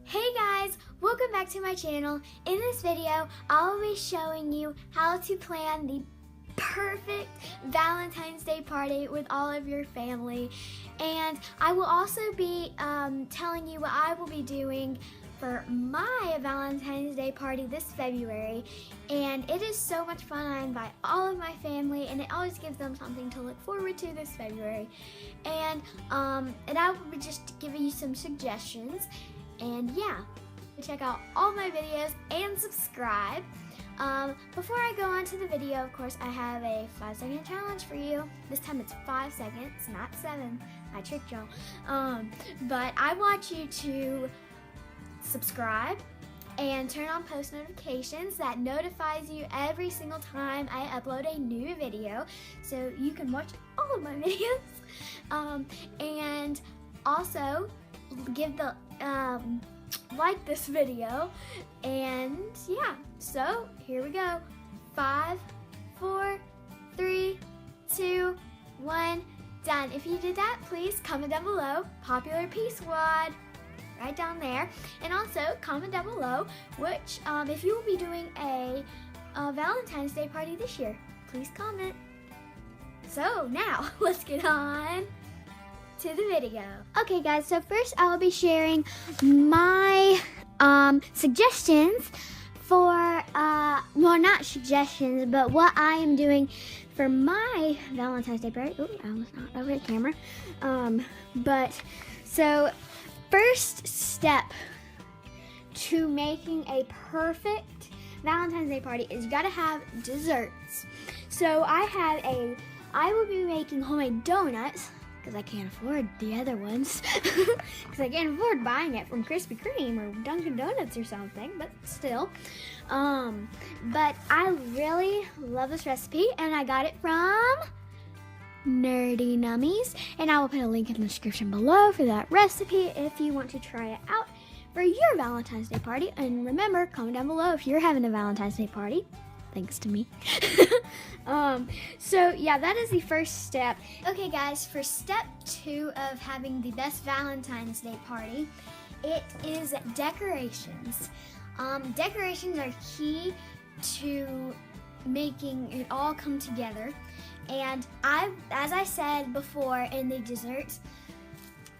Hey guys, welcome back to my channel. In this video, I'll be showing you how to plan the perfect Valentine's Day party with all of your family. And I will also be telling you what I will be doing for my Valentine's Day party this February. And it is so much fun. I invite all of my family and it always gives them something to look forward to this February. And I will be just giving you some suggestions. And yeah, check out all my videos and subscribe. Before I go on to the video, of course, I have a 5-second challenge for you. This time it's 5 seconds, not 7. I tricked y'all. But I want you to subscribe and turn on post notifications. That notifies you every single time I upload a new video, so you can watch all of my videos. And also give the like this video, and yeah, so here we go. 5, 4, 3, 2, 1, done. If you did that, please comment down below popular Peace Squad right down there, and also comment down below which if you will be doing a Valentine's Day party this year. Please comment. So now let's get on to the video. Okay guys, so first I will be sharing my suggestions for, well, not suggestions, but what I am doing for my Valentine's Day party. Oh, I almost knocked over the camera. But so first step to making a perfect Valentine's Day party is you gotta have desserts. So I will be making homemade donuts, because I can't afford the other ones, because I can't afford buying it from Krispy Kreme or Dunkin' Donuts or something, but still. But I really love this recipe, and I got it from Nerdy Nummies, and I will put a link in the description below for that recipe if you want to try it out for your Valentine's Day party. And remember, comment down below if you're having a Valentine's Day party. Thanks to me. So yeah, that is the first step. Okay guys, for step 2 of having the best Valentine's Day party, it is decorations. Decorations are key to making it all come together. And as I said before in the desserts,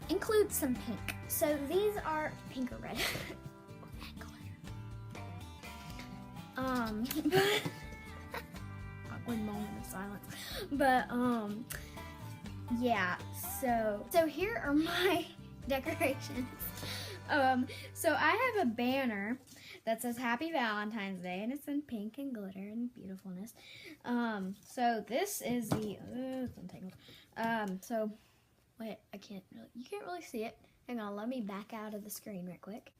include some pink. So these are pink or red. Awkward moment of silence. But yeah, so here are my decorations. So I have a banner that says Happy Valentine's Day, and it's in pink and glitter and beautifulness. So this is the it's untangled. So wait, you can't really see it. Hang on, let me back out of the screen real quick.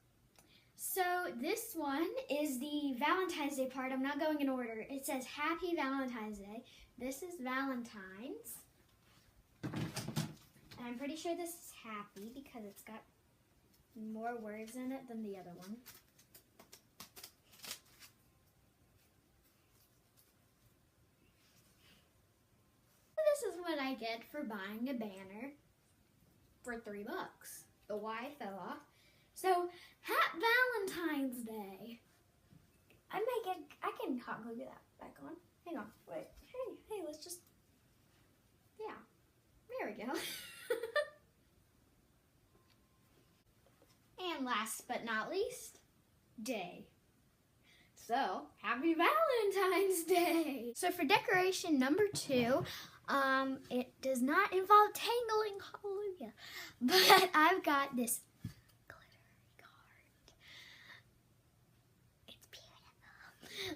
So this one is the Valentine's Day part. I'm not going in order. It says Happy Valentine's Day. This is Valentine's. And I'm pretty sure this is happy because it's got more words in it than the other one. This is what I get for buying a banner for $3. The Y fell off. So, Happy Valentine's Day. I can hot glue that back on. Hang on, wait. Hey, let's just, yeah. There we go. And last but not least, day. So, Happy Valentine's Day. So for decoration number 2, it does not involve tangling, hallelujah. But I've got this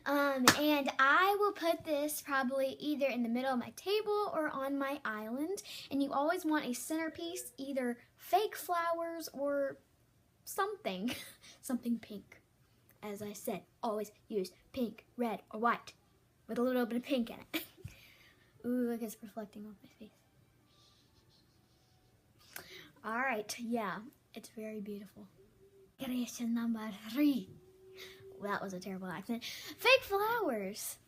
and I will put this probably either in the middle of my table or on my island. And you always want a centerpiece, either fake flowers or something, something pink. As I said, always use pink, red, or white with a little bit of pink in it. Ooh, look, it's reflecting off my face. All right, yeah, it's very beautiful. Decoration number 3. That was a terrible accent. Fake flowers.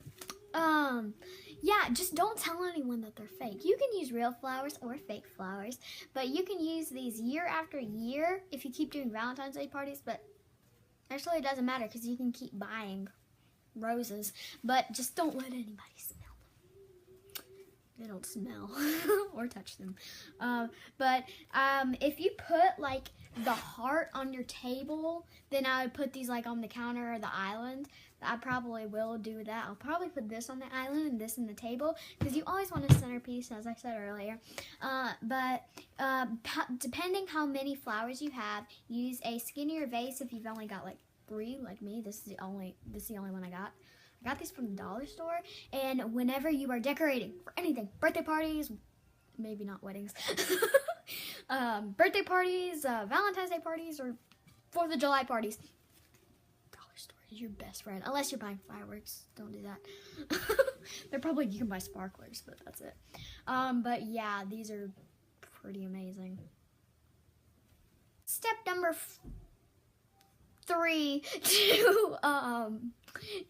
yeah, just don't tell anyone that they're fake. You can use real flowers or fake flowers, but you can use these year after year if you keep doing Valentine's Day parties, but actually it doesn't matter because you can keep buying roses, but just don't let anybody smell them. They don't smell or touch them. But if you put like the heart on your table, then I would put these like on the counter or the island. I probably will do that. I'll probably put this on the island and this in the table because you always want a centerpiece, as I said earlier. Depending how many flowers you have, use a skinnier vase if you've only got like 3, like me. This is the only one I got. I got these from the dollar store. And whenever you are decorating for anything, birthday parties, maybe not weddings, birthday parties, Valentine's Day parties, or 4th of July parties, dollar store is your best friend. Unless you're buying fireworks, don't do that. They're probably, you can buy sparklers, but that's it. But yeah, these are pretty amazing. Step number 3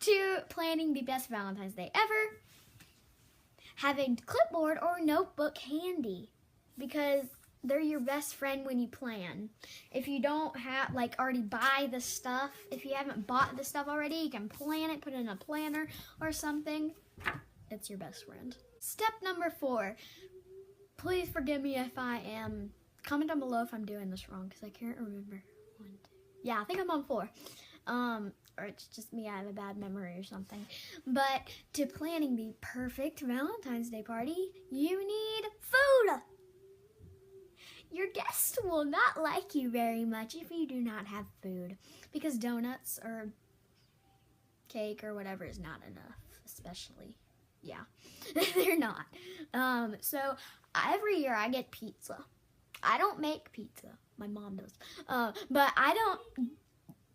to planning the best Valentine's Day ever: have a clipboard or notebook handy, because they're your best friend when you plan. If you don't have, like, already buy the stuff, if you haven't bought the stuff already, you can plan it, put it in a planner or something. It's your best friend. Step number 4. Please forgive me if I am, comment down below if I'm doing this wrong, because I can't remember. 1, 2. Yeah, I think I'm on 4. Or it's just me, I have a bad memory or something. But to planning the perfect Valentine's Day party, you need food. Your guests will not like you very much if you do not have food, because donuts or cake or whatever is not enough, especially, yeah, they're not. So every year I get pizza. I don't make pizza. My mom does. But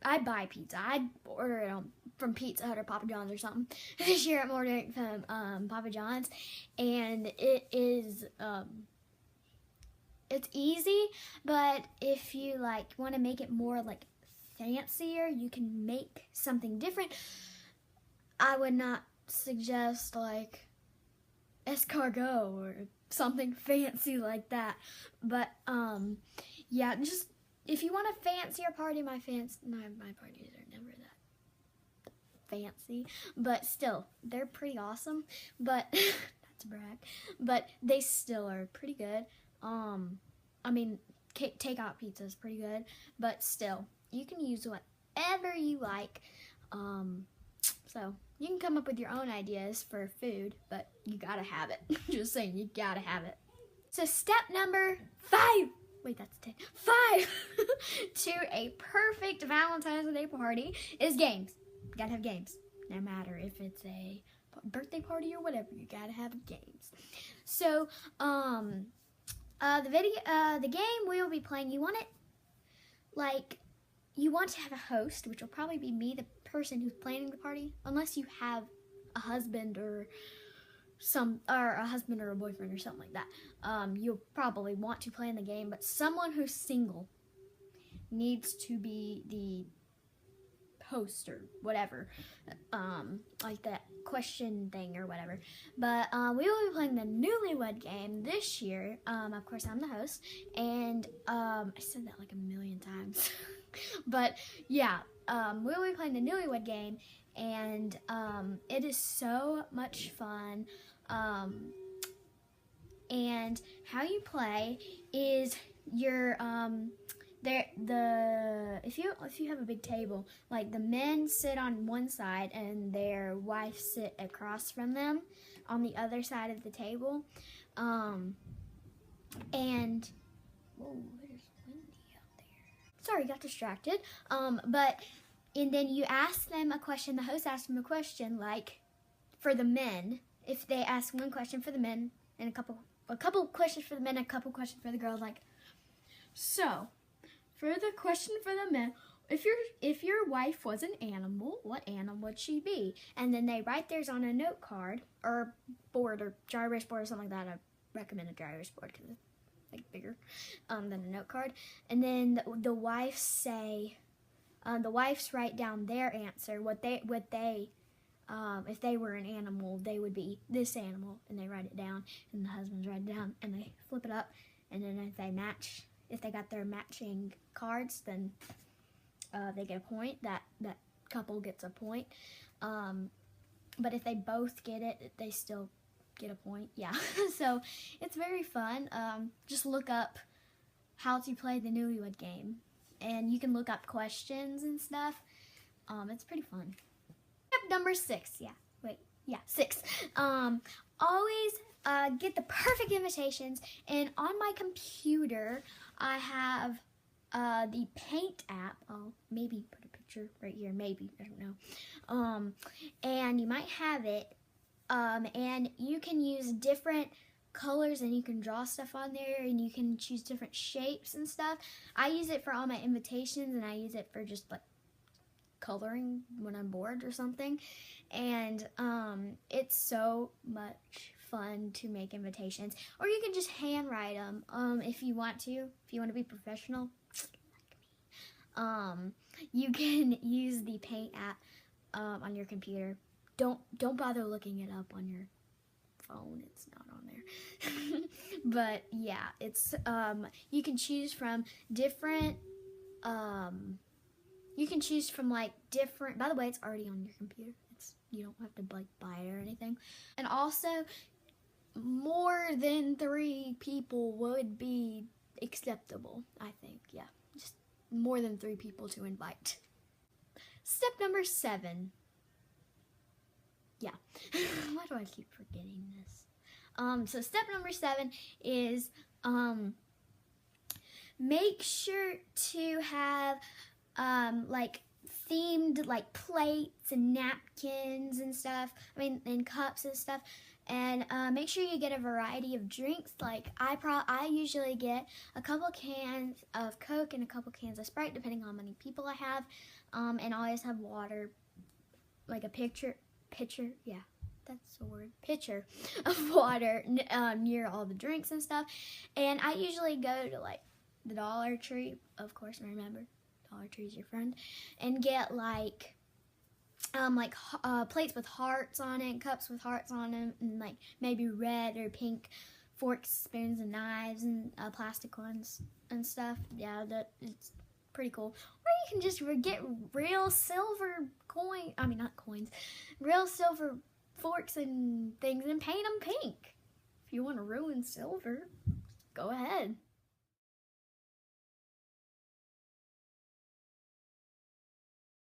I buy pizza. I order it from Pizza Hut or Papa John's or something. This year I'm ordering from Papa John's, and it is it's easy, but if you like want to make it more like fancier, you can make something different. I would not suggest like escargot or something fancy like that, but yeah, just if you want a fancier party, my parties are never that fancy, but still, they're pretty awesome, but that's a brag, but they still are pretty good. I mean, takeout pizza is pretty good, but still, you can use whatever you like. So you can come up with your own ideas for food, but you gotta have it. Just saying, you gotta have it. So step number 5. Wait, that's 10. 5 to a perfect Valentine's Day party is games. You gotta have games. No matter if it's a birthday party or whatever, you gotta have games. So, the game we will be playing, you want to have a host, which will probably be me, the person who's planning the party, unless you have a husband or a boyfriend or something like that. You'll probably want to plan the game, but someone who's single needs to be the host or whatever, like that question thing or whatever. But we will be playing the newlywed game this year. Of course, I'm the host, and I said that like a million times. But yeah, we'll be playing the newlywed game, and it is so much fun. And how you play is your if you have a big table, like the men sit on one side and their wives sit across from them on the other side of the table, and whoa, there's windy out there. Sorry, got distracted. And then you ask them a question. The host asks them a question, like for the men. If they ask one question for the men and a couple questions for the men, and a couple questions for the girls, like so. For the question for the men, if your wife was an animal, what animal would she be? And then they write theirs on a note card or board or dry erase board or something like that. I recommend a dry erase board because it's like bigger than a note card. And then the wives write down their answer, what they if they were an animal, they would be this animal, and they write it down, and the husbands write it down, and they flip it up, and then if they got their matching cards, then they get a point. That couple gets a point. But if they both get it, they still get a point. Yeah. So it's very fun. Just look up how to play the Newlywed Game, and you can look up questions and stuff. It's pretty fun. Step number 6. Yeah, 6. Always get the perfect invitations. And on my computer, I have the Paint app. I'll maybe put a picture right here. Maybe, I don't know. And you might have it. And you can use different colors, and you can draw stuff on there, and you can choose different shapes and stuff. I use it for all my invitations, and I use it for just like coloring when I'm bored or something. And it's so much fun to make invitations, or you can just handwrite them if you want to be professional like me. You can use the Paint app on your computer. Don't bother looking it up on your phone, it's not on there. But yeah, it's you can choose from different like different, by the way, it's already on your computer. You don't have to like buy it or anything. And also, more than 3 people would be acceptable, I think. Yeah, just more than 3 people to invite. Step number 7. Yeah. Why do I keep forgetting this? So step number 7 is make sure to have like themed like plates and napkins and stuff. And cups and stuff. And make sure you get a variety of drinks. Like I usually get a couple cans of Coke and a couple cans of Sprite, depending on how many people I have. And I always have water, like a pitcher, yeah, that's the word, pitcher of water near all the drinks and stuff. And I usually go to like the Dollar Tree, of course, remember, Dollar Tree's your friend, and get like plates with hearts on it, cups with hearts on them, and like maybe red or pink forks, spoons, and knives, and plastic ones and stuff. Yeah, it's pretty cool. Or you can just get real silver real silver forks and things, and paint them pink. If you want to ruin silver, go ahead.